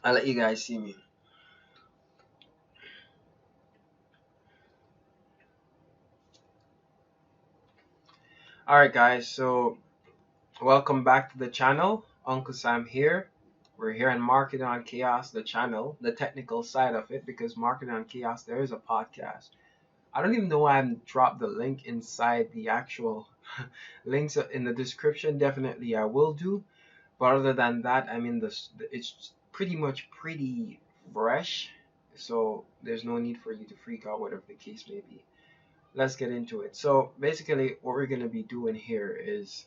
I'll let you guys see me. Alright guys, so welcome back to the channel. Uncle Sam here. We're here on Marketing on Chaos, the channel, the technical side of it, because Marketing on Chaos, there is a podcast. I don't even know why I haven't dropped the link inside the actual links in the description. Definitely I will do. But other than that, I mean, it's pretty much pretty fresh. So there's no need for you to freak out, whatever the case may be. Let's get into it. So basically, what we're gonna be doing here is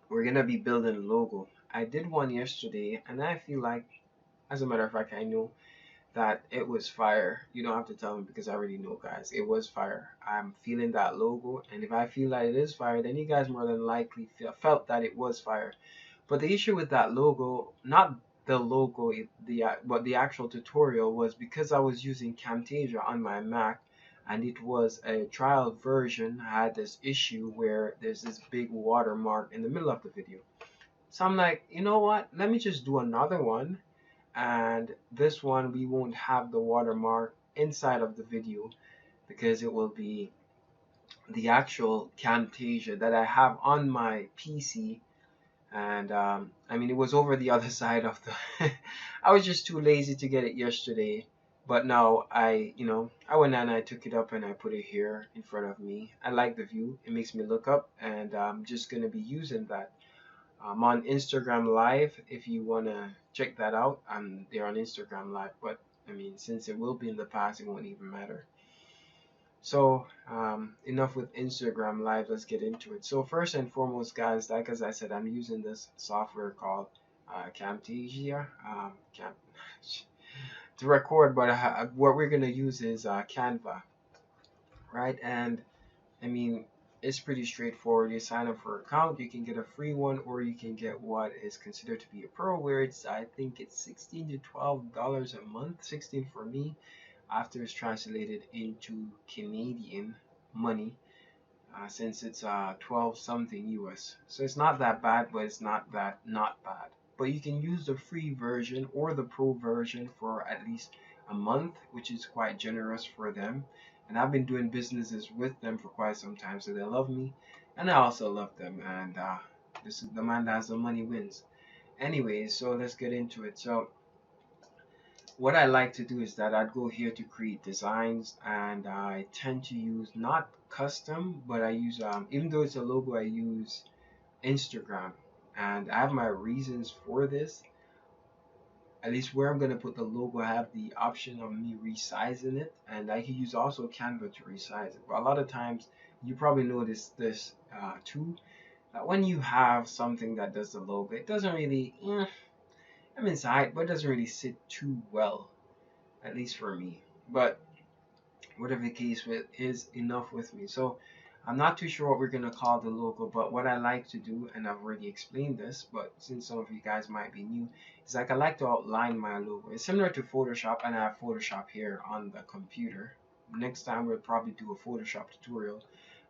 we're gonna be building a logo. I did one yesterday, and I feel like, as a matter of fact, I know that it was fire. You don't have to tell me because I already know, guys. It was fire. I'm feeling that logo, and if I feel that it is fire, then you guys more than likely felt that it was fire. But the issue with that logo, not the logo, but the actual tutorial was because I was using Camtasia on my Mac, and it was a trial version. I had this issue where there's this big watermark in the middle of the video. So I'm like, you know what? Let me just do another one, and this one we won't have the watermark inside of the video because it will be the actual Camtasia that I have on my PC. And I mean, it was over the other side of the I was just too lazy to get it yesterday, but now I went and I took it up and I put it here in front of me. I like the view. It makes me look up, and I'm just gonna be using that. I'm on Instagram Live. If you wanna check that out, I'm there on Instagram Live. But I mean, since it will be in the past, it won't even matter. So, enough with Instagram Live. Let's get into it. So first and foremost, guys, like as I said, I'm using this software called Camtasia Cam to record. But what we're gonna use is Canva, right? And I mean, it's pretty straightforward. You sign up for an account, you can get a free one, or you can get what is considered to be a pro, where it's I think it's $16 to $12 a month. 16 for me after it's translated into Canadian money, since it's 12 something US. So it's not that bad, but it's not that not bad. But you can use the free version or the pro version for at least a month, which is quite generous for them. And I've been doing businesses with them for quite some time, so they love me, and I also love them. And this is the man that has the money wins. Anyways, so let's get into it. So what I like to do is that I'd go here to create designs, and I tend to use not custom, but I use even though it's a logo, I use Instagram, and I have my reasons for this. At least where I'm gonna put the logo, I have the option of me resizing it, and I can use also Canva to resize it. But a lot of times, you probably notice this too, that when you have something that does the logo, it doesn't really, I'm inside, but it doesn't really sit too well, at least for me. But whatever the case with is enough with me. So I'm not too sure what we're gonna call the logo, but what I like to do, and I've already explained this, but since some of you guys might be new, is like I like to outline my logo. It's similar to Photoshop, and I have Photoshop here on the computer. Next time we'll probably do a Photoshop tutorial.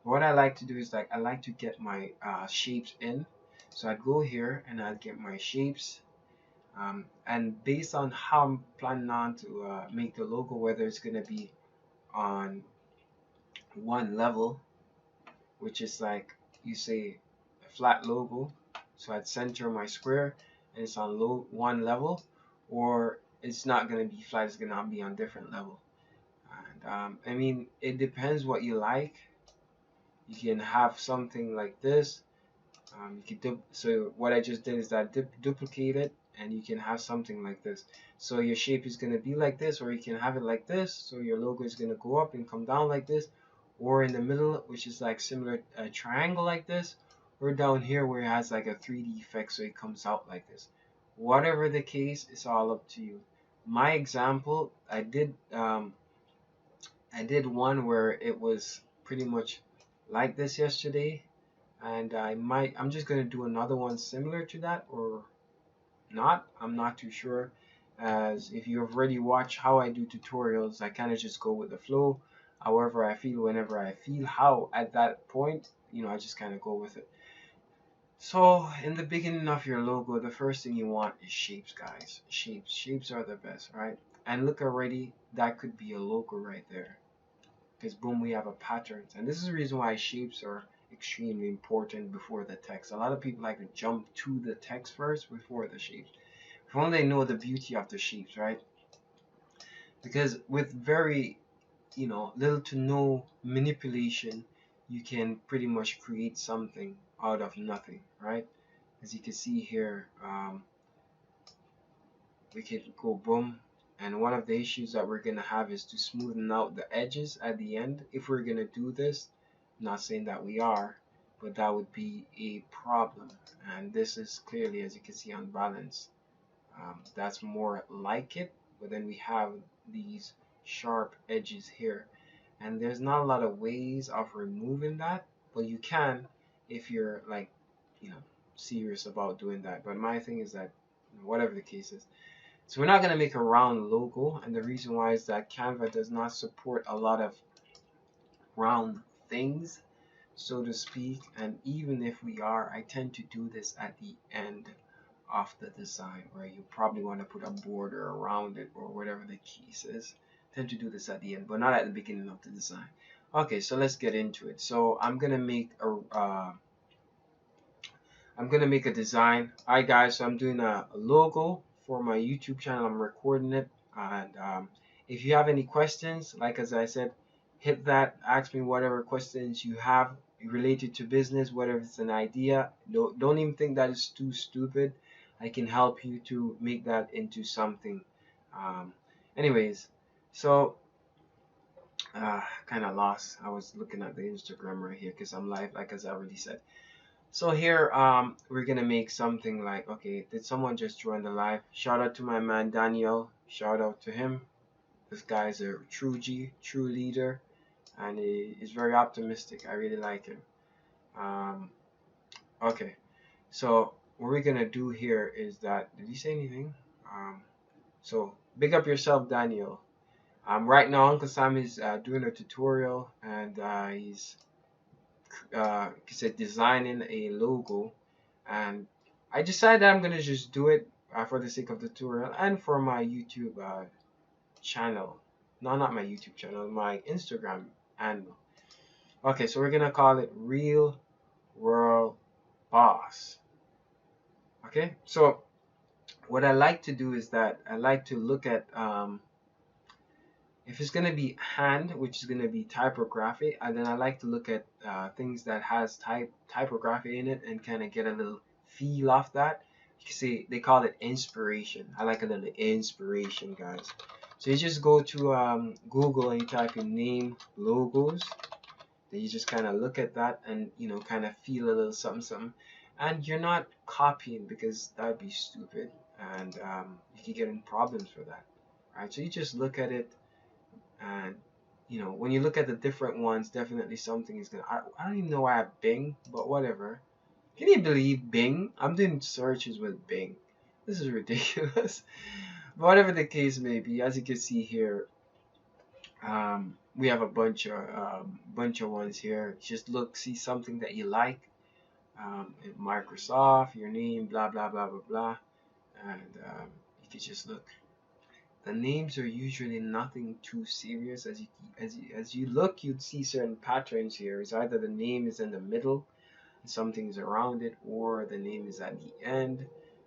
But what I like to do is like I like to get my shapes in. So I'd go here and I'd get my shapes. And based on how I'm planning on to make the logo, whether it's gonna be on one level, which is like you say a flat logo. So I'd center my square and it's on low one level, or it's not gonna be flat. It's gonna be on different level. And I mean, it depends what you like. You can have something like this. You can so what I just did is that duplicate it, and you can have something like this. So your shape is gonna be like this, or you can have it like this. So your logo is gonna go up and come down like this, or in the middle, which is like similar a triangle like this, or down here where it has like a 3D effect, so it comes out like this. Whatever the case, it's all up to you. My example, I did one where it was pretty much like this yesterday, and I'm just gonna do another one similar to that, or not. I'm not too sure. As if you've already watched how I do tutorials, I kind of just go with the flow. However I feel, whenever I feel how at that point, I just kind of go with it. So in the beginning of your logo, the first thing you want is shapes, guys. Shapes are the best, right? And look already, that could be a logo right there. Because boom, we have a pattern. And this is the reason why shapes are extremely important before the text. A lot of people like to jump to the text first before the shapes. If only they know the beauty of the shapes, right? Because with very, little to no manipulation, you can pretty much create something out of nothing, right? As you can see here, we could go boom. And one of the issues that we're gonna have is to smoothen out the edges at the end. If we're gonna do this, I'm not saying that we are, but that would be a problem. And this is clearly, as you can see, unbalanced. That's more like it, but then we have these sharp edges here. And there's not a lot of ways of removing that, but you can if you're like, you know, serious about doing that. But my thing is that, whatever the case is, so we're not going to make a round logo, and the reason why is that Canva does not support a lot of round things, so to speak. And even if we are, I tend to do this at the end of the design, where you probably want to put a border around it or whatever the case is. I tend to do this at the end, but not at the beginning of the design. Okay, so let's get into it. So I'm gonna make a design. Alright guys, so I'm doing a logo for my YouTube channel. I'm recording it, and if you have any questions, like as I said, hit that, ask me whatever questions you have related to business, whether it's an idea. Don't even think that is too stupid. I can help you to make that into something. um, Anyways, so kind of lost. I was looking at the Instagram right here because I'm live, like as I already said. So here, we're gonna make something like, okay, did someone just join the live? Shout out to my man Daniel. Shout out to him. This guy's a true leader, and he is very optimistic. I really like him. Um, okay, so what we're gonna do here is that, did he say anything? So big up yourself, Daniel. Right now, Uncle Sam is doing a tutorial, and he's designing a logo, and I decided that I'm gonna just do it for the sake of the tutorial and for my YouTube channel. No, not my YouTube channel, my Instagram handle. Okay, so we're gonna call it Real World Boss. Okay, so what I like to do is that I like to look at if it's gonna be hand, which is gonna be typography, and then I like to look at things that has typography in it and kind of get a little feel off that. You can see they call it inspiration. I like a little inspiration, guys. So you just go to Google and you type in name logos. Then you just kind of look at that and kind of feel a little something something. And you're not copying because that'd be stupid, and you could get in problems for that. Right? So you just look at it, and when you look at the different ones, definitely something is gonna. I don't even know why I have Bing, but whatever. Can you believe Bing? I'm doing searches with Bing. This is ridiculous. But whatever the case may be, as you can see here, we have a bunch of ones here. Just look, see something that you like. Microsoft, your name, blah blah blah blah blah, and you can just look. The names are usually nothing too serious. As you look, you'd see certain patterns here. It's either the name is in the middle, and something's around it, or the name is at the end.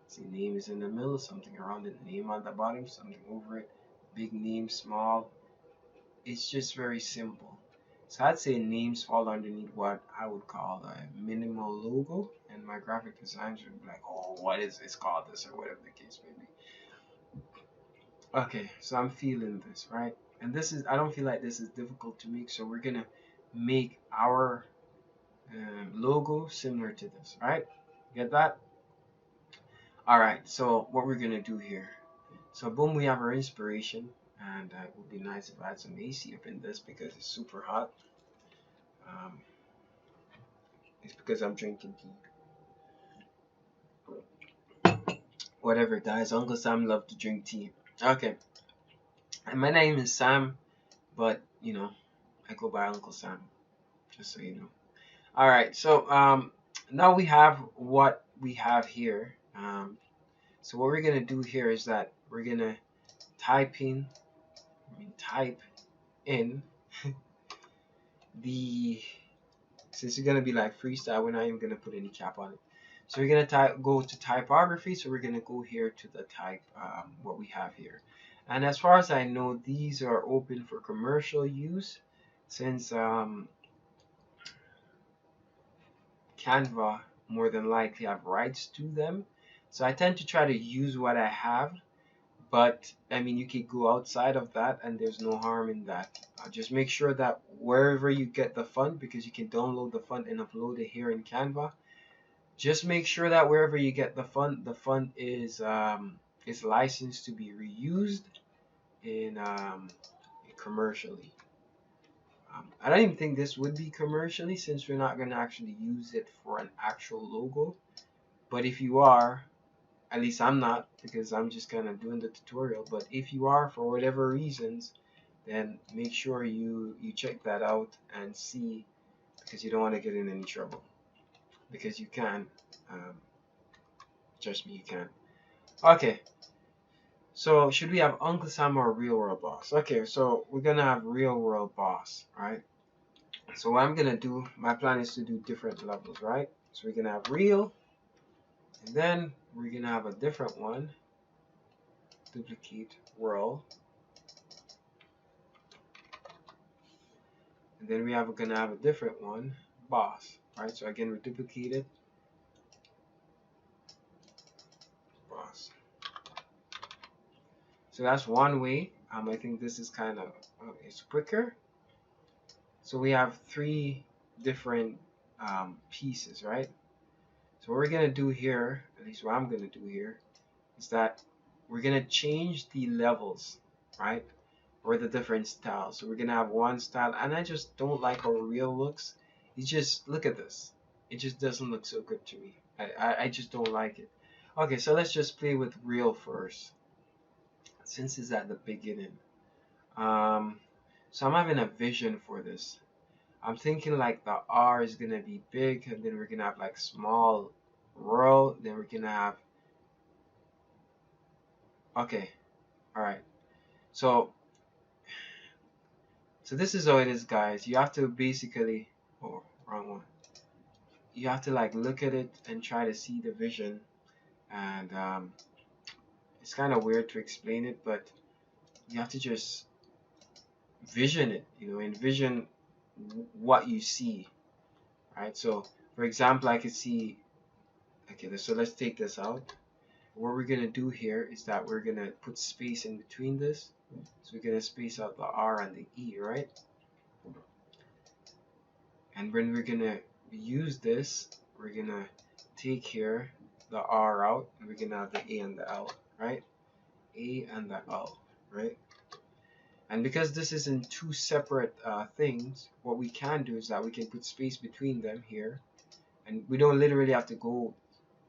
See, name is in the middle, something around it, name on the bottom, something over it, big name, small. It's just very simple. So I'd say names fall underneath what I would call a minimal logo, and my graphic designers would be like, oh, what is this called this, or whatever the case may be. Okay, so I'm feeling this, right? And I don't feel like this is difficult to make, so we're gonna make our logo similar to this, right? Get that? All right, so what we're gonna do here. So boom, we have our inspiration, and it would be nice if I had some AC up in this because it's super hot. Um, it's because I'm drinking tea. Whatever, guys. Uncle Sam loved to drink tea. Okay, and my name is Sam, but I go by Uncle Sam, just so you know. All right, so now we have what we have here. So what we're gonna do here is that we're gonna type in, type in the, since it's gonna be like freestyle, we're not even gonna put any cap on it. So we're gonna go to typography. So we're gonna go here to the type, what we have here. And as far as I know, these are open for commercial use, since Canva more than likely have rights to them. So I tend to try to use what I have, but I mean, you could go outside of that, and there's no harm in that. Just make sure that wherever you get the font, because you can download the font and upload it here in Canva, just make sure that wherever you get the font is licensed to be reused in commercially. I don't even think this would be commercially, since we're not going to actually use it for an actual logo. But if you are, at least I'm not, because I'm just kind of doing the tutorial. But if you are, for whatever reasons, then make sure you check that out and see, because you don't want to get in any trouble. Because you can. Um, Trust me, you can. Okay. So should we have Uncle Sam or Real World Boss? Okay, so we're gonna have Real World Boss, right? So what I'm gonna do, my plan is to do different levels, right? So we're gonna have Real, and then we're gonna have a different one, duplicate World, and then gonna have a different one, Boss, right? So again, we duplicate it, Boss. So that's one way. I think this is kind of it's quicker. So we have three different pieces, right? So what we're gonna do here, at least what I'm gonna do here, is that we're gonna change the levels, right? Or the different styles. So we're gonna have one style, and I just don't like how Real looks. You just look at this. It just doesn't look so good to me. I just don't like it. Okay, so let's just play with Real first, since it's at the beginning. Um, so I'm having a vision for this. I'm thinking like the R is gonna be big, and then we're gonna have like small row, then we're gonna have, okay, all right. So this is how it is, guys. You have to basically, oh, wrong one. You have to like look at it and try to see the vision, and it's kind of weird to explain it, but you have to just vision it, envision what you see, right? So for example, I could see, okay, so let's take this out. What we're gonna do here is that we're gonna put space in between this. So we're gonna space out the R and the E, right? And when we're gonna use this, we're gonna take here the R out, and we're gonna have the A and the L, right? A and the L, right? And because this is in two separate things, what we can do is that we can put space between them here, and we don't literally have to go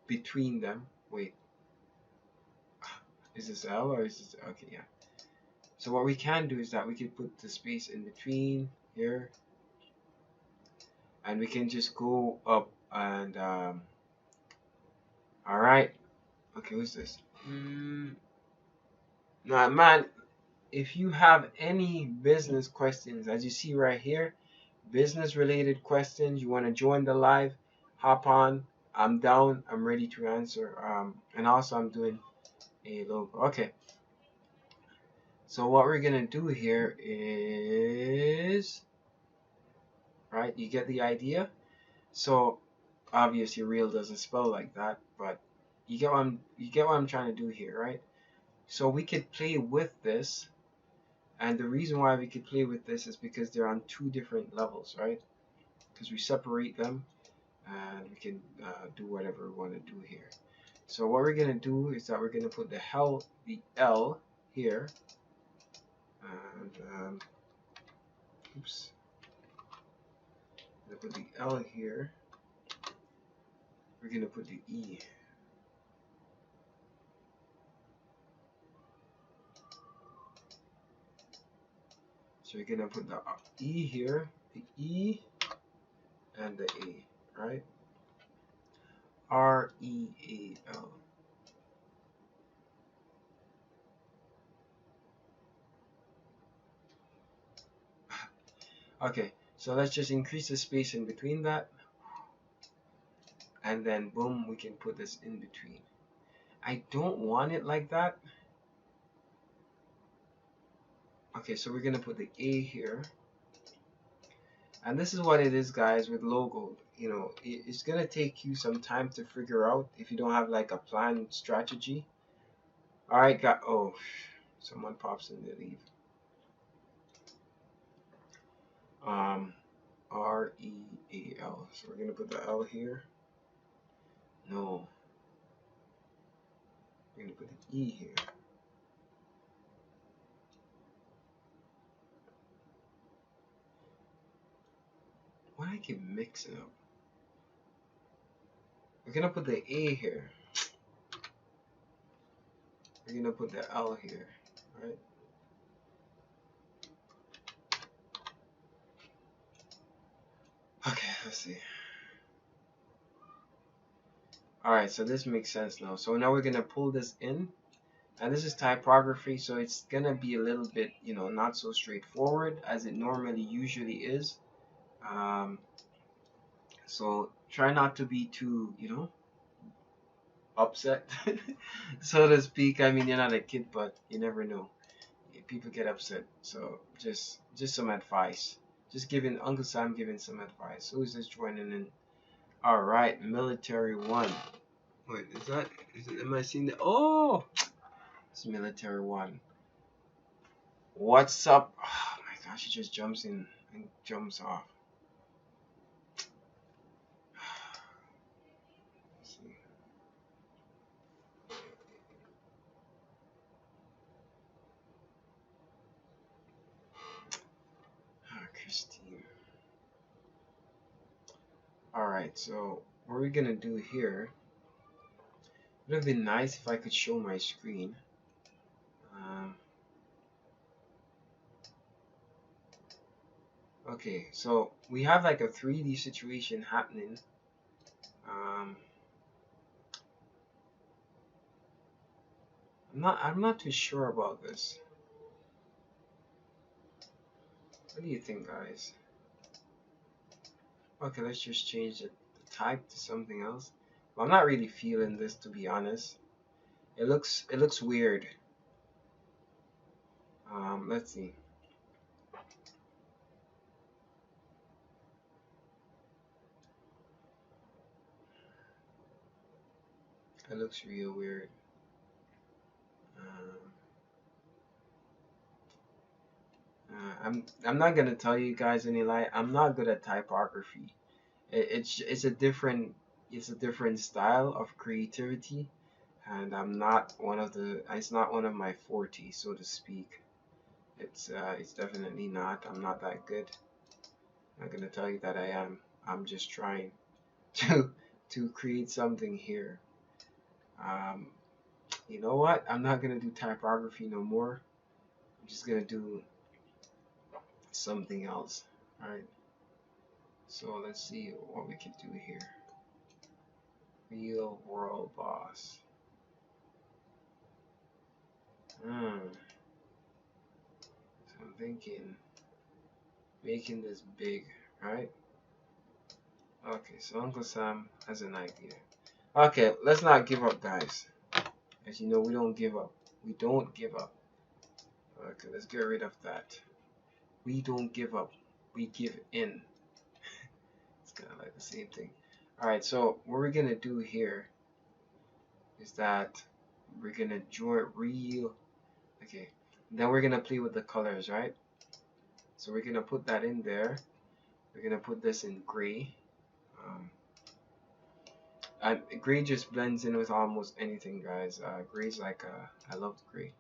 between them. Wait, is this L or is this, okay, yeah. So what we can do is that we can put the space in between here, and we can just go up and all right. Okay, who's this? Now, man, if you have any business questions, as you see right here, business related questions, you want to join the live, hop on. I'm down. I'm ready to answer. And also I'm doing a logo. Okay. So what we're gonna do here is, right? You get the idea. So obviously, real doesn't spell like that, but you get what I'm trying to do here, right? So we could play with this, and the reason why we could play with this is because they're on two different levels, right? Because we separate them, and we can do whatever we want to do here. So what we're gonna do is that we're gonna put the L here, and oops, we're gonna put the L here. We're gonna put the E. So we're gonna put the E here, the E, and the A, right? R-E-A-L. Okay, so let's just increase the space in between that, and then boom, we can put this in between. I don't want it like that. Okay, so we're gonna put the A here. And this is what it is, guys, with logo. You know, it's gonna take you some time to figure out if you don't have like a planned strategy. All right, got. Oh, someone pops in the leave. Um, R-E-A-L. So we're gonna put the L here. No, we're gonna put the E here. Why do I keep mixing up? We're gonna put the A here. We're gonna put the L here, right? Okay, let's see. All right, so this makes sense now. So now we're gonna pull this in, and this is typography, so it's gonna be a little bit, you know, not so straightforward as it normally usually is. Um, so try not to be too, you know, upset, so to speak. I mean, you're not a kid, but you never know. People get upset. So just some advice. Just giving Uncle Sam giving some advice. Who's this joining in? All right, military one. Wait, is that? Is it? Am I seeing the? Oh, it's military one. What's up? Oh my gosh, he just jumps in and jumps off. Let's see. Ah, Christine. All right, so what we're gonna do here? It would have been nice if I could show my screen. Um, okay, so we have like a 3D situation happening. Um, I'm not too sure about this. What do you think, guys? Okay, let's just change the type to something else. But I'm not really feeling this, to be honest. It looks weird. Let's see. It looks real weird. Um, I'm not gonna tell you guys any lie. I'm not good at typography. It's a different style of creativity, and I'm not one of the. It's not one of my forte, so to speak. It's definitely not. I'm not that good. I'm not gonna tell you that I am. I'm just trying to to create something here. Um, you know what? I'm not gonna do typography no more. I'm just gonna do something else. All right. So let's see what we can do here. Real world boss. Hmm. So I'm thinking making this big, right? Okay, so Uncle Sam has an idea. Okay, let's not give up, guys. As you know, we don't give up. We don't give up. Okay, let's get rid of that. We don't give up. We give in. It's kind of like the same thing. All right, so what we're gonna do here is that we're gonna draw it real. Okay, then we're gonna play with the colors, right? So we're gonna put that in there. We're gonna put this in gray. Um, and gray just blends in with almost anything, guys. Gray's like I love gray.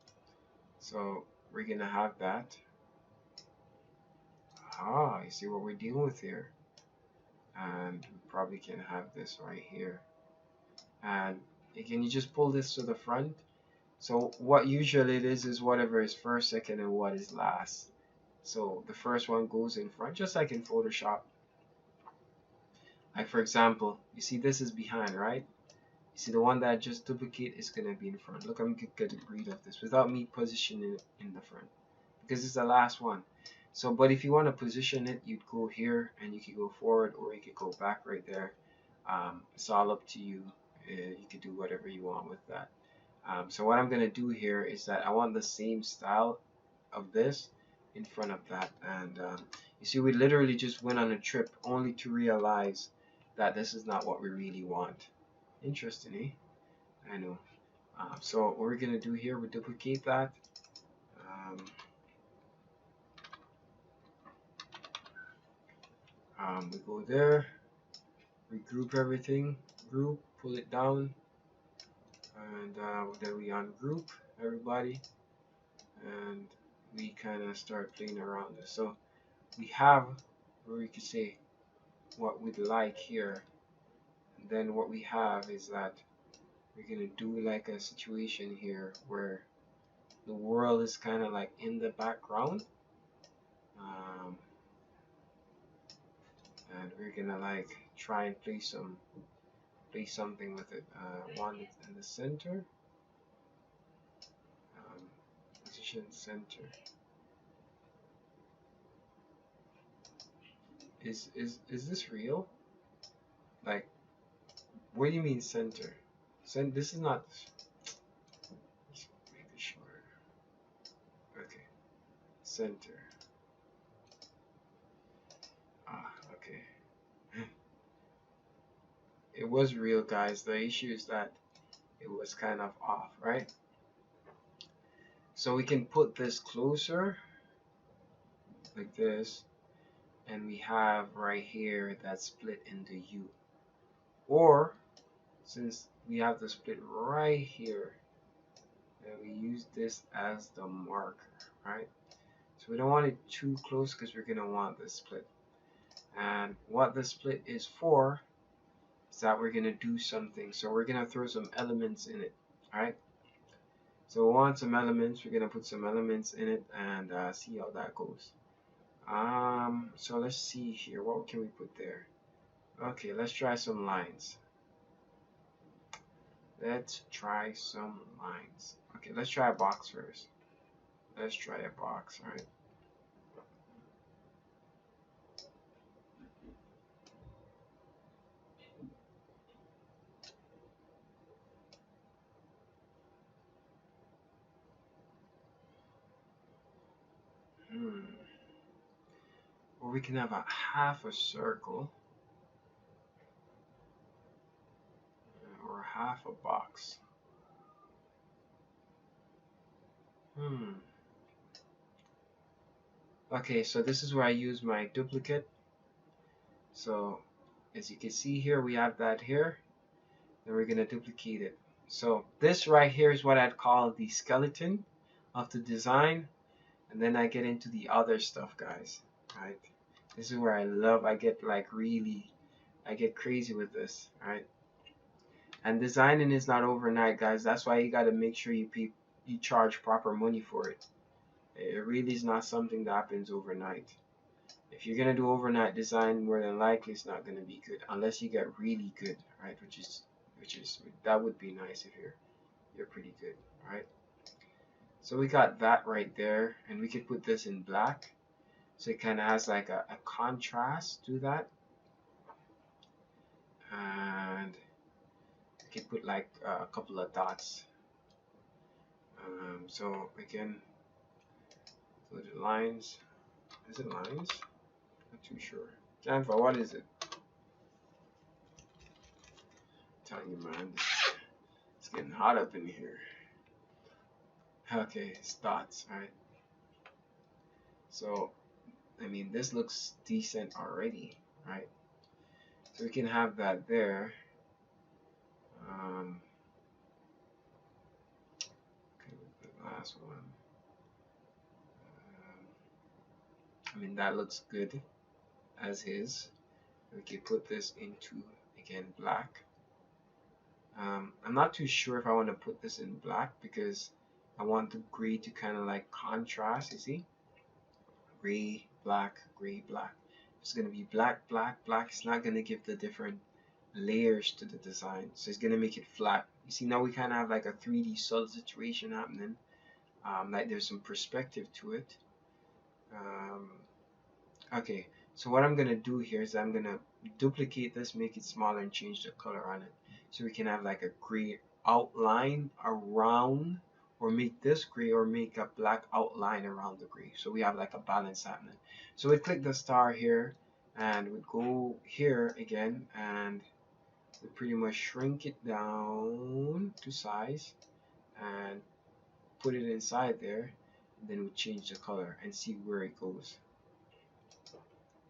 So we're gonna have that. Ah, you see what we're dealing with here. And we probably can have this right here. And again, you just pull this to the front. So what usually it is whatever is first, second, and what is last. So the first one goes in front, just like in Photoshop. Like for example, you see this is behind, right? You see the one that I just duplicate is gonna be in front. Look, I'm gonna get rid of this without me positioning it in the front because it's the last one. So, but if you want to position it, you'd go here and you could go forward or you could go back right there. It's all up to you. You could do whatever you want with that. So what I'm gonna do here is that I want the same style of this in front of that, and you see we literally just went on a trip only to realize that this is not what we really want. Interesting, eh? I know. So what we're gonna do here, we duplicate that. We go there, we group everything, group, pull it down, and then we ungroup everybody, and we kind of start playing around this. So we have where we could say what we'd like here, and then what we have is that we're gonna do like a situation here where the world is kind of like in the background, um, and we're gonna like try and play something with it. One in the center, position center. Is this real? Like, what do you mean center? This is not. Let's make it shorter. Okay, center. Okay. It was real, guys. The issue is that it was kind of off, right? So we can put this closer, like this, and we have right here that split into U. Or, since we have the split right here, then we use this as the marker, right? So we don't want it too close because we're gonna want the split. And what the split is for is that we're gonna do something. So we're gonna throw some elements in it, alright? So we want some elements, we're gonna put some elements in it and see how that goes. So let's see here, what can we put there? Okay, let's try some lines. Let's try some lines. Okay, let's try a box first. Let's try a box, alright? Or we can have a half a circle or half a box. Okay, so this is where I use my duplicate. So as you can see here, we have that here. Then we're gonna duplicate it. So this right here is what I'd call the skeleton of the design. And then I get into the other stuff, guys. Right? This is where I get like I get crazy with this, right? And designing is not overnight, guys. That's why you got to make sure you charge proper money for it. It really is not something that happens overnight. If you're gonna do overnight design, more than likely it's not gonna be good unless you get really good, right? That would be nice if you're pretty good, right? So we got that right there, and we could put this in black, so it kind of has like a contrast to that, and we could put like a couple of dots. So again, so the lines. Is it lines? Not too sure. Canva, what is it? I'm telling you, man, it's getting hot up in here. Okay, it's dots, right? So, I mean, this looks decent already, right? So we can have that there. Okay, the last one. I mean, that looks good as is. We can put this into, again, black. I'm not too sure if I want to put this in black because I want the gray to kind of like contrast, you see? Gray, black, gray, black. It's going to be black, black, black. It's not going to give the different layers to the design. So it's gonna make it flat. You see, now we kind of have like a 3D solid situation happening. Like there's some perspective to it. Um, okay, so what I'm gonna do here is I'm gonna duplicate this, make it smaller, and change the color on it. So we can have like a gray outline around, or make this gray, or make a black outline around the gray. So we have like a balance happening. So we click the star here, and we go here again, and we pretty much shrink it down to size, and put it inside there. And then we change the color and see where it goes.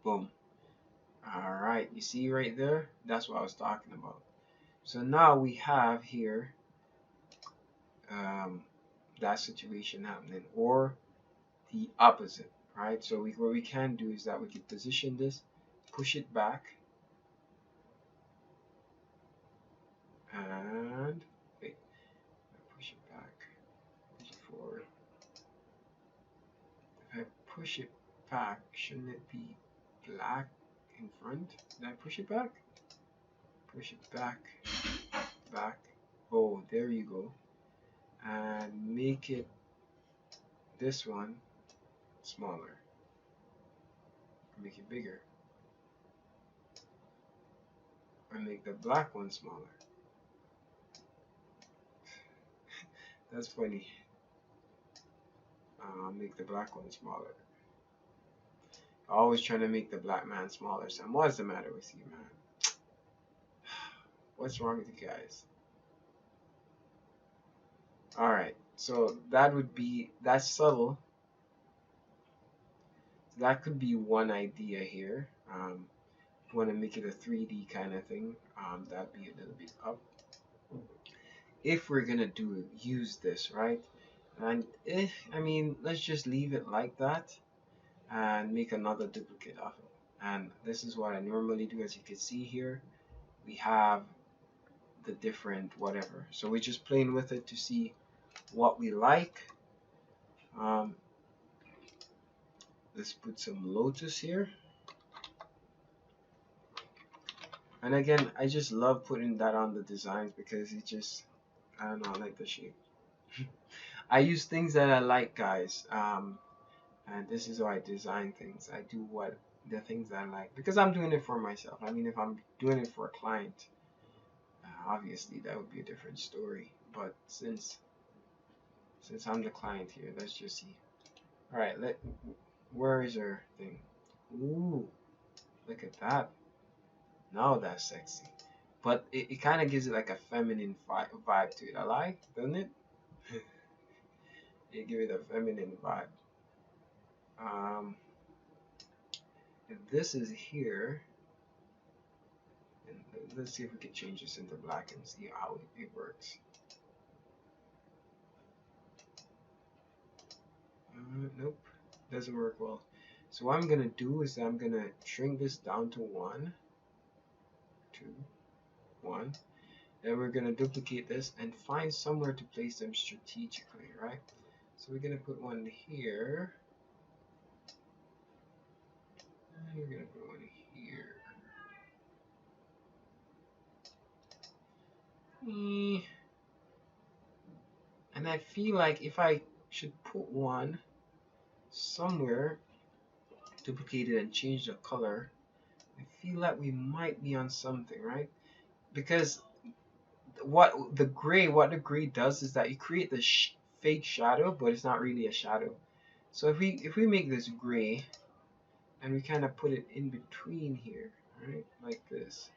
Boom. All right, you see right there? That's what I was talking about. So now we have here um, that situation happening, or the opposite, right? So what we can do is that we can position this, push it back, and wait, push it back, push it forward. If I push it back, shouldn't it be black in front? Did I push it back? Push it back, back. Oh, there you go. And make it this one smaller. Make it bigger. Or make the black one smaller. That's funny. Make the black one smaller. Always trying to make the black man smaller. Sam, what's the matter with you, man? What's wrong with you guys? Alright, so that would be, that's subtle. That could be one idea here. If you want to make it a 3D kind of thing, that'd be a little bit up. If we're gonna use this, right? And I mean, let's just leave it like that and make another duplicate of it. And this is what I normally do. As you can see here, we have the different whatever. So we're just playing with it to see what we like. Let's put some lotus here. And again, I just love putting that on the designs because it just, I don't know, I like the shape. I use things that I like, guys. And this is how I design things. I do what the things I like because I'm doing it for myself. I mean, if I'm doing it for a client, obviously that would be a different story. But since I'm the client here, let's just see. All right, where is our thing? Ooh, look at that. Now that's sexy. But it kind of gives it like a feminine vibe to it. I like, doesn't it? It gives it a feminine vibe. If this is here, and let's see if we can change this into black and see how it works. Nope, doesn't work well. So what I'm gonna do is I'm gonna shrink this down to 1, 2, 1. Then we're gonna duplicate this and find somewhere to place them strategically, right? So we're gonna put one here. And we're gonna put one here. And I feel like if I should put one somewhere, duplicate it and change the color, I feel like we might be on something, right? Because what the gray does is that you create the fake shadow, but it's not really a shadow. So if we make this gray and we kind of put it in between here, right, like this,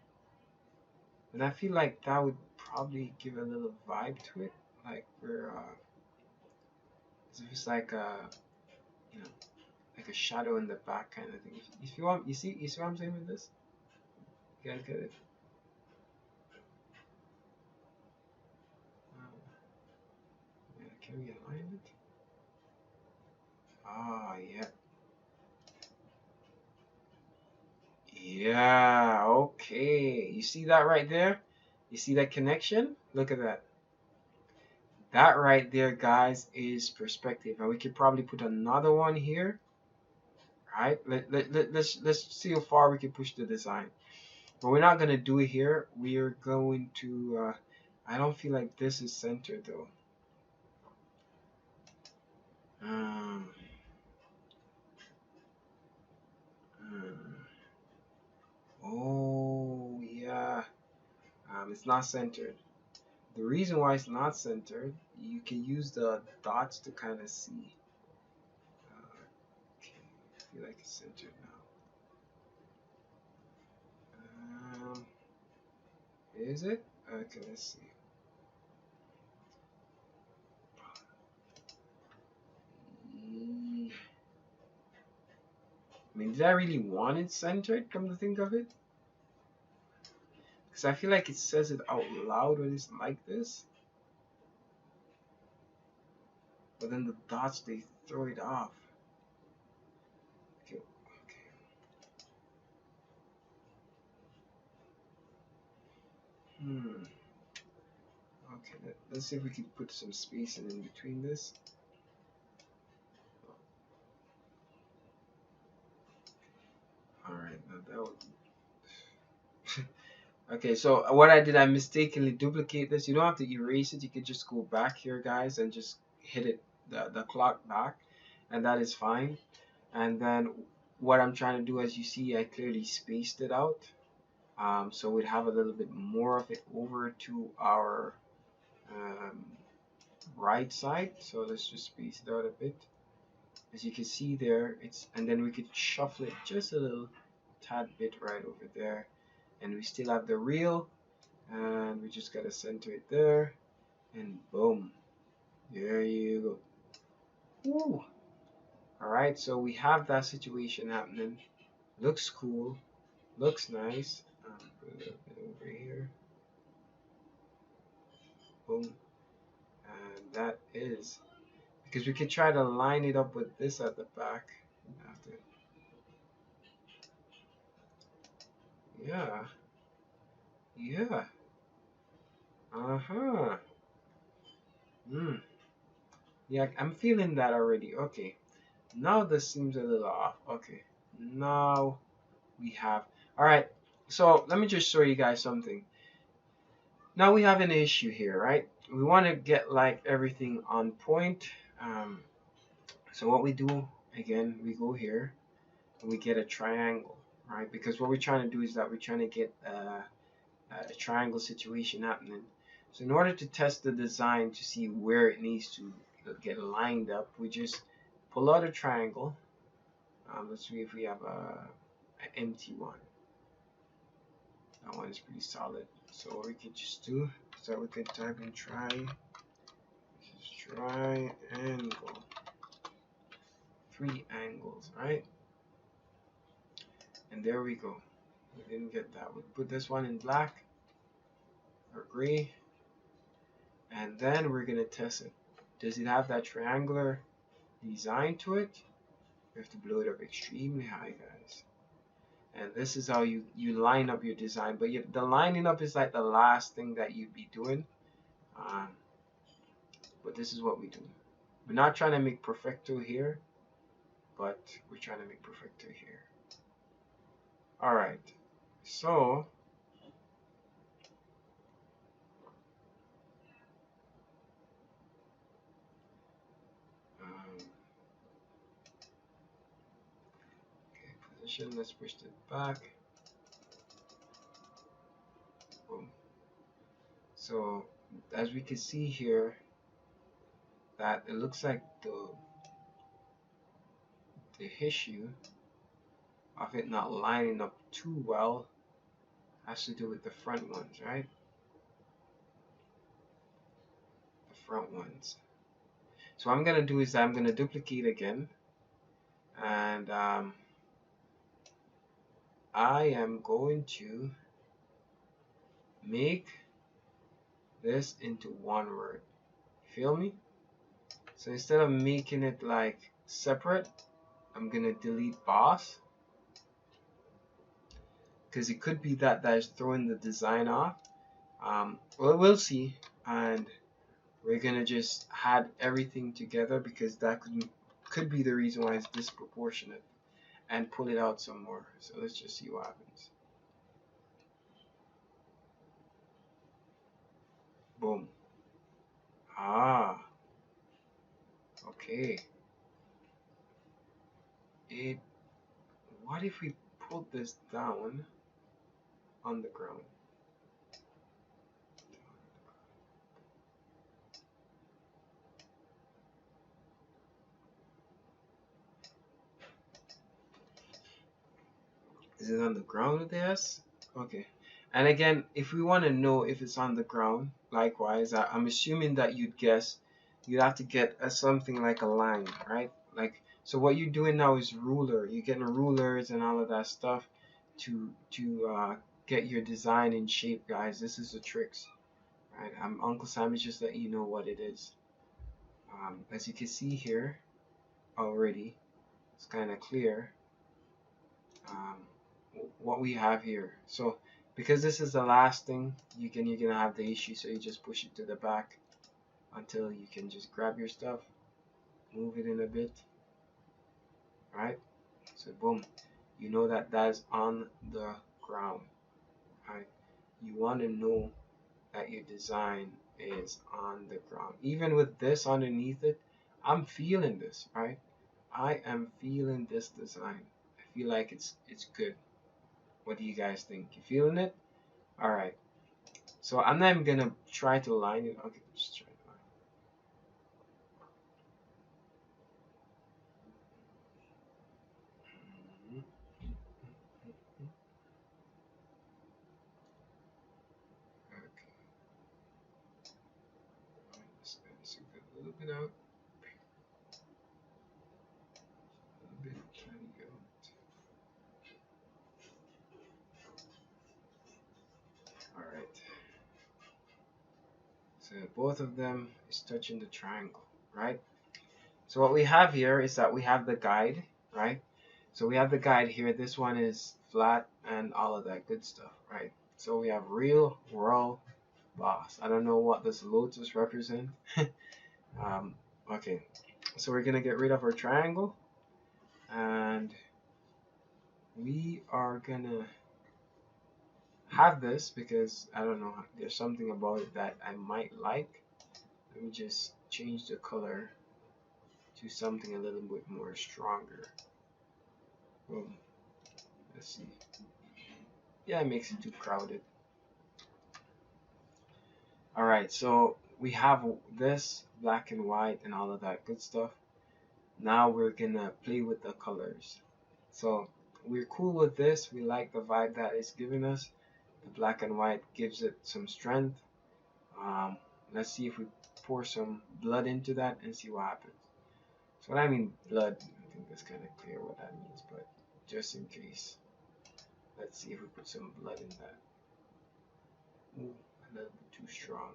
and I feel like that would probably give a little vibe to it, like we're it's like a, you know, like a shadow in the back kind of thing. If you want, you see what I'm saying with this? You guys get it? Yeah, can we align it? Ah, yeah. Yeah, okay. You see that right there? You see that connection? Look at that. That right there, guys, is perspective. And we could probably put another one here. Right? Let's see how far we can push the design. But we're not gonna do it here. We are going to. I don't feel like this is centered though. Um, oh yeah. It's not centered. The reason why it's not centered, you can use the dots to kind of see. Okay, I feel like it's centered now. Is it? Okay, let's see. I mean, did I really want it centered, come to think of it? Because I feel like it says it out loud when it's like this. But then the dots, they throw it off. Okay, okay. Hmm. Okay, let's see if we can put some spacing in between this. Alright, now that would... Okay, so what I did, I mistakenly duplicate this. You don't have to erase it. You can just go back here, guys, and just hit it, the clock back, and that is fine. And then what I'm trying to do, as you see, I clearly spaced it out. So we'd have a little bit more of it over to our um, right side. So let's just space it out a bit. As you can see there, and then we could shuffle it just a little tad bit right over there. And we still have the reel, and we just gotta center it there, and boom, there you go. Woo. All right, so we have that situation happening. Looks cool, looks nice. Put a little bit over here, boom, and that is because we could try to line it up with this at the back. After, yeah, yeah, uh-huh. Hmm. Yeah, I'm feeling that already. Okay, now this seems a little off. Okay, now we have, all right, so let me just show you guys something. Now we have an issue here, right? We want to get like everything on point. um, so what we do, again, we go here and we get a triangle, right? Because what we're trying to do is that we're trying to get a triangle situation happening. So in order to test the design to see where it needs to get lined up, we just pull out a triangle. Let's see if we have an empty one. That one is pretty solid. So what we could just do is that we could type in triangle, 3 angles, right? And there we go. We didn't get that. We put this one in black or gray, and then we're gonna test it. Does it have that triangular design to it? We have to blow it up extremely high, guys. And this is how you line up your design. But the lining up is like the last thing that you'd be doing. Um, but this is what we do. We're not trying to make perfecto here, but we're trying to make perfecto here. All right. So okay, position. Let's push it back. Boom. So as we can see here, that it looks like the issue of it not lining up too well has to do with the front ones, right? The front ones. So what I'm gonna do is I'm gonna duplicate again, and I am going to make this into one word. Feel me? So instead of making it like separate, I'm gonna delete boss, because it could be that is throwing the design off. Well, we'll see, and we're gonna just add everything together because that could be the reason why it's disproportionate, and pull it out some more. So let's just see what happens. Boom. Ah, okay. It. What if we put this down on the ground? Is it on the ground with the S? Okay. And again, if we want to know if it's on the ground, likewise, I'm assuming that you'd guess you'd have to get something like a line, right? Like, so what you're doing now is ruler. You're getting rulers and all of that stuff to get your design in shape, guys. This is the tricks, right? I'm Uncle Sam is just letting you know what it is. As you can see here already, it's kind of clear. Um, what we have here. So because this is the last thing, you're gonna have the issue. So you just push it to the back until you can just grab your stuff, move it in a bit, right? So boom, you know that that's on the ground, right? You want to know that your design is on the ground. Even with this underneath it, I'm feeling this, right? I am feeling this design. I feel like it's good. What do you guys think? You feeling it? All right. So I'm not even gonna try to line it. Okay, just try to line it. Okay, just gonna zoom it a little bit out, a little bit, trying to go. All right. So both of them is touching the triangle, right? So what we have here is that we have the guide, right? So we have the guide here. This one is flat and all of that good stuff, right? So we have real, raw, boss. I don't know what this lotus represent. um, okay, so we're gonna get rid of our triangle and we are gonna have this because I don't know, there's something about it that I might like. Let me just change the color to something a little bit more stronger. Boom. Let's see. Yeah, it makes it too crowded. Alright, so we have this black and white and all of that good stuff. Now we're gonna play with the colors. So we're cool with this. We like the vibe that it's giving us. The black and white gives it some strength. Um, let's see if we pour some blood into that and see what happens. So when I mean blood, I think that's kind of clear what that means, but just in case, let's see if we put some blood in that. Ooh, a little bit too strong.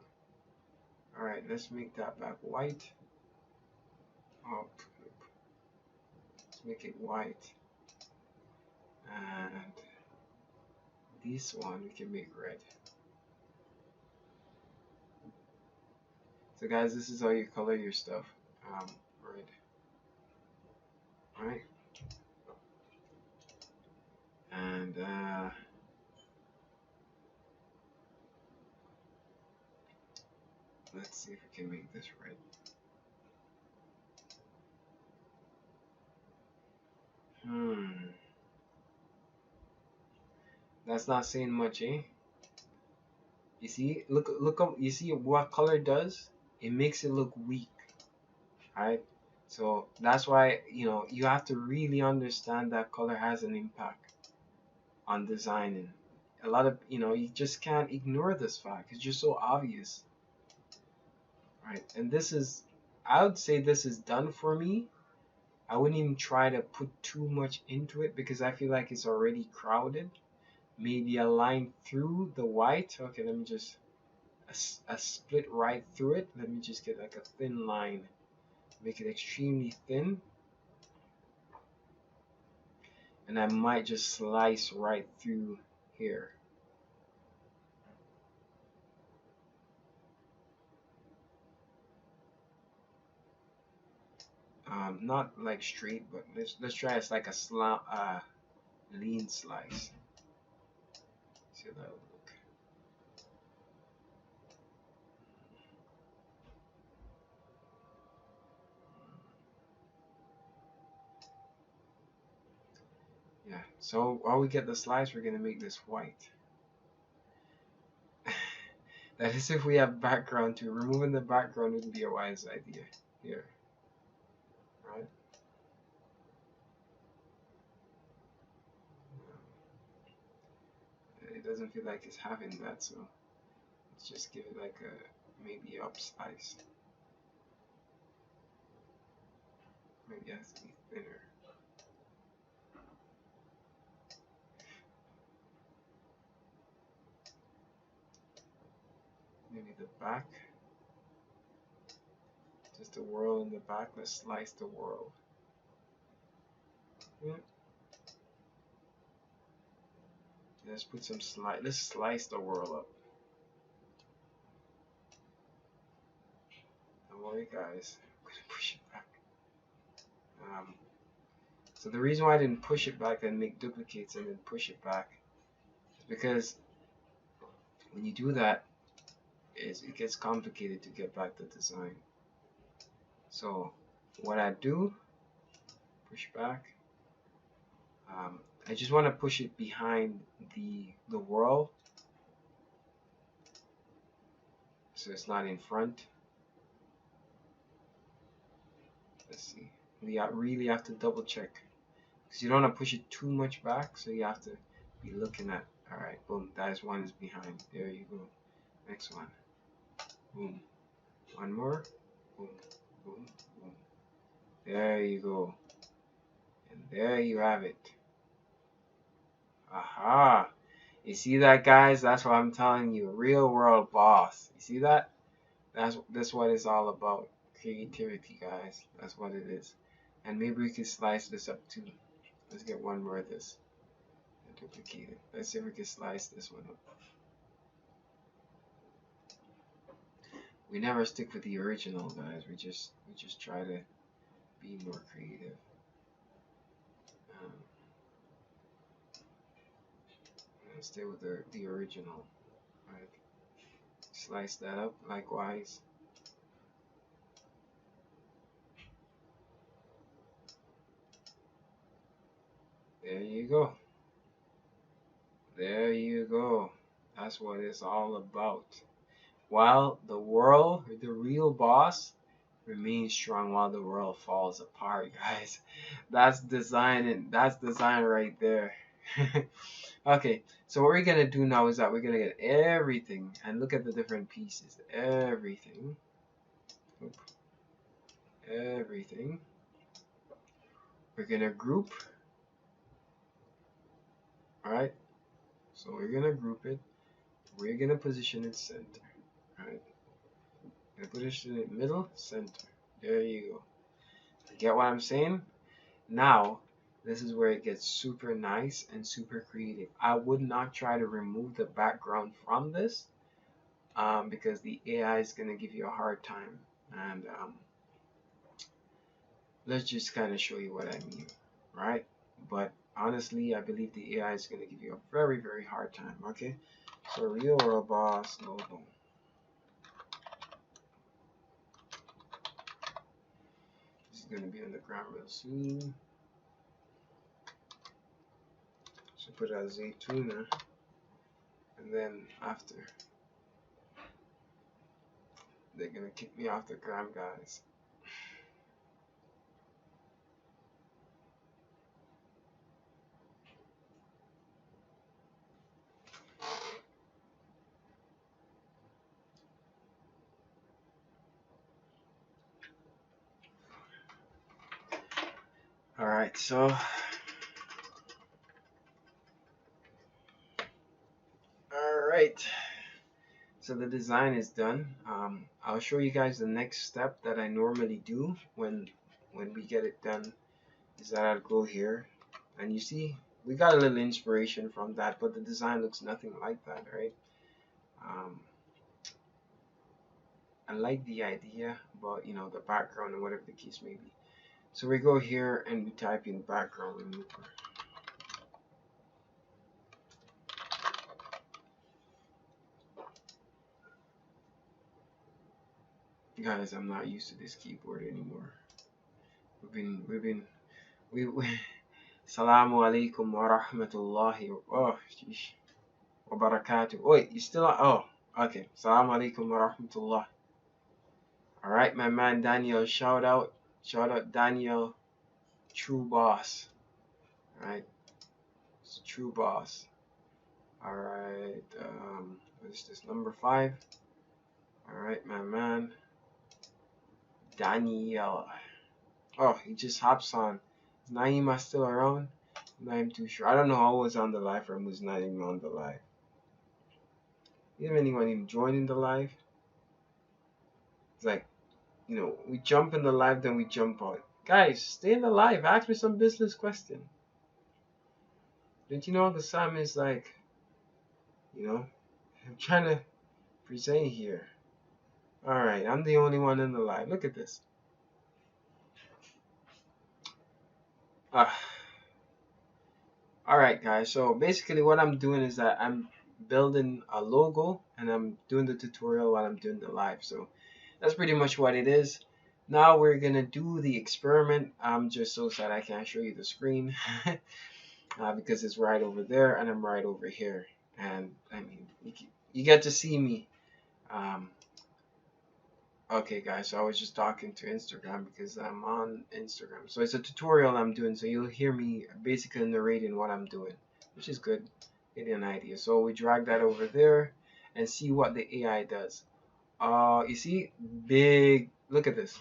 Alright, let's make that back white. Oh, let's make it white. And this one we can make red. So guys, this is how you color your stuff. Red. Alright. And let's see if we can make this red. That's not saying much, eh? You see, look up. You see what color does? It makes it look weak, right? So that's why you have to really understand that color has an impact on designing. A lot of you just can't ignore this fact. It's just so obvious, right? And this is, I would say, this is done for me. I wouldn't even try to put too much into it because I feel like it's already crowded. Maybe a line through the white. Okay, let me just a split right through it. Let me just get like a thin line, make it extremely thin, and I might just slice right through here. Not like straight, but let's try it's like a lean slice. See how that would look. Yeah. So while we get the slice, we're gonna make this white. That is if we have background too. Removing the background wouldn't be a wise idea here, right? It doesn't feel like it's having that, so let's just give it like a maybe up slice. Maybe it has to be thinner. Maybe the back. Just a whirl in the back. Let's slice the whirl. Yeah. Let's put some slice. Let's slice the whirl up. Don't worry, guys. I'm gonna push it back. So the reason why I didn't push it back and make duplicates and then push it back is because when you do that, it gets complicated to get back the design. So what I do, push back. I just want to push it behind the whirl, so it's not in front. Let's see. We really have to double check because you don't want to push it too much back, so you have to be looking at. All right, boom. That is one is behind. There you go. Next one. Boom. One more. Boom. Boom. Boom. There you go. And there you have it. Aha. You see that, guys? That's what I'm telling you. Real world boss. You see that? That's what it's all about. Creativity, guys. That's what it is. And maybe we can slice this up too. Let's get one more of this and duplicate it. Let's see if we can slice this one up. We never stick with the original, guys. We just try to be more creative. And stay with the original. Right? Slice that up likewise. There you go. There you go. That's what it's all about. While the world, the real boss, remains strong while the world falls apart, guys. That's design. That's design right there. Okay, so what we're gonna do now is that we're gonna get everything and look at the different pieces. Everything. Oop. Everything. We're gonna group. Alright? So we're gonna group it. We're gonna position it center. Alright? Gonna position it middle, center. There you go. Get what I'm saying? Now, this is where it gets super nice and super creative. I would not try to remove the background from this because the AI is going to give you a hard time. And let's just kind of show you what I mean, right? But honestly, I believe the AI is going to give you a very, very hard time, okay? So Real World Boss logo. This is going to be on the ground real soon. So put a Zaytuna, and then after, they're going to kick me off the gram, guys. Alright, so alright, so the design is done. I'll show you guys the next step that I normally do when we get it done is that I'll go here and you see we got a little inspiration from that, but the design looks nothing like that, right? I like the idea, but you know, the background and whatever the case may be. So we go here and we type in background remover. Guys, I'm not used to this keyboard anymore. We Assalamu alaikum wa rahmatullahi wa barakatuh. Wait, you still on? Oh, okay. Assalamu alaikum wa rahmatullah. All right, my man Daniel, shout out Daniel, true boss. All right, it's true boss. All right, what is this, number 5? All right, my man Daniel. Oh, he just hops on. Is Naima still around? I'm not even too sure. I don't know who was on the live or who's not even on the live. You have anyone even joining the live? It's like, we jump in the live, then we jump out. Guys, stay in the live. Ask me some business question. Don't you know the Sam is like, I'm trying to present here. Alright, I'm the only one in the live. Look at this. Ah. Alright, guys. So basically what I'm doing is that I'm building a logo and I'm doing the tutorial while I'm doing the live. So that's pretty much what it is. Now we're going to do the experiment. I'm just so sad I can't show you the screen because it's right over there and I'm right over here. And I mean, you get to see me. Okay, guys, so I was just talking to Instagram because I'm on Instagram. So it's a tutorial I'm doing, so you'll hear me basically narrating what I'm doing, which is good. Get an idea. So we drag that over there and see what the AI does. You see, look at this.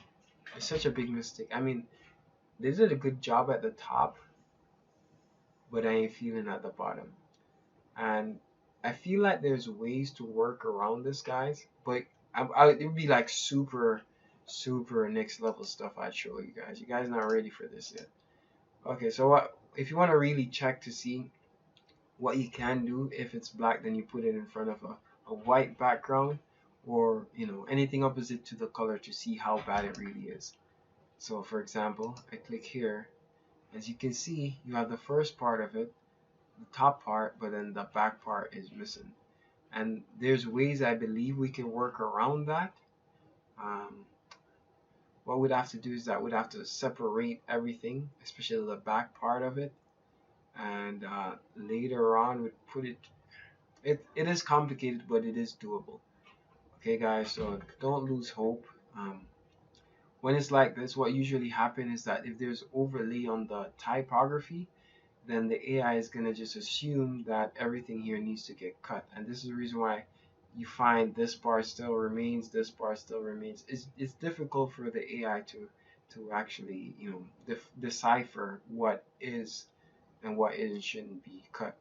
It's such a big mistake. I mean, they did a good job at the top, but I ain't feeling at the bottom. And I feel like there's ways to work around this, guys, but it would be like super next level stuff I'd show you guys. You guys not ready for this yet. Okay, so if you want to really check to see what you can do if it's black, then you put it in front of a white background, or anything opposite to the color to see how bad it really is. So for example, I click here. As you can see, you have the first part of it, the top part, but then the back part is missing. And there's ways I believe we can work around that. What we'd have to do is that we'd have to separate everything, especially the back part of it, and later on we'd put it is complicated, but it is doable. Okay, guys, so don't lose hope. When it's like this, what usually happens is that if there's overlay on the typography, then the AI is going to just assume that everything here needs to get cut. And this is the reason why you find this part still remains, this part still remains. It's difficult for the AI to actually, decipher what is and what is shouldn't be cut.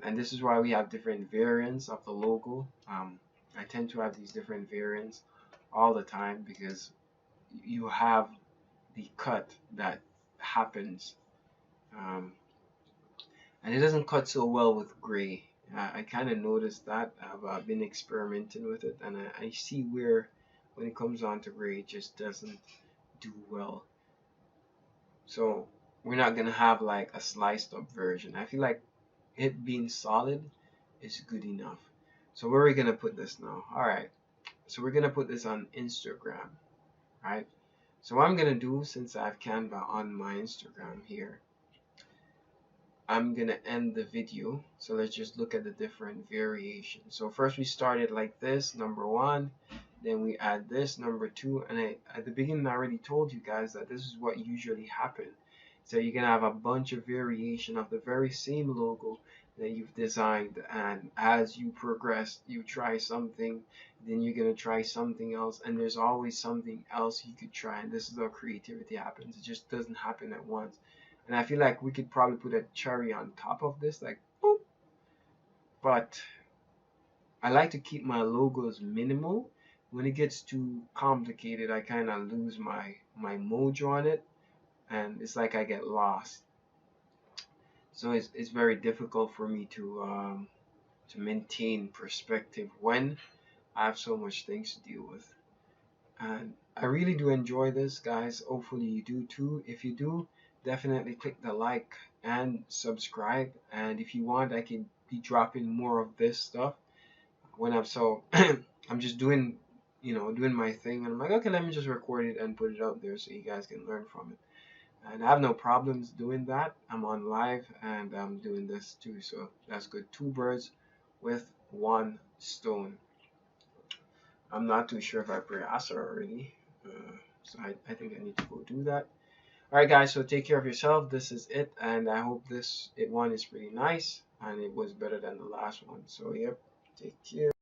And this is why we have different variants of the logo. I tend to have these different variants all the time because you have the cut that happens. And it doesn't cut so well with gray. I kind of noticed that. I've been experimenting with it, and I see where when it comes on to gray, it just doesn't do well. So we're not gonna have like a sliced up version. I feel like it being solid is good enough. So where are we gonna put this now? All right. So we're gonna put this on Instagram, right? So what I'm gonna do, since I have Canva on my Instagram here, I'm gonna end the video. So let's just look at the different variations. So first we started like this, number 1, then we add this, number 2, and at the beginning I already told you guys that this is what usually happens. So you're gonna have a bunch of variation of the very same logo that you've designed, and as you progress, you try something, then you're gonna try something else, and there's always something else you could try, and this is how creativity happens. It just doesn't happen at once. And I feel like we could probably put a cherry on top of this, like boop. But I like to keep my logos minimal. When it gets too complicated, I kind of lose my mojo on it, and it's like I get lost. So it's very difficult for me to maintain perspective when I have so much things to deal with. And I really do enjoy this, guys. Hopefully you do too. If you do, definitely click the like and subscribe. And if you want, I can be dropping more of this stuff when I'm just doing my thing, and I'm like, okay, let me just record it and put it out there so you guys can learn from it. And I have no problems doing that. I'm on live and I'm doing this too, so that's good. Two birds with one stone. I'm not too sure if I pre-asked her already, so I think I need to go do that. All right, guys. So take care of yourself. This is it, and I hope this one is pretty nice, and it was better than the last one. So yep, take care.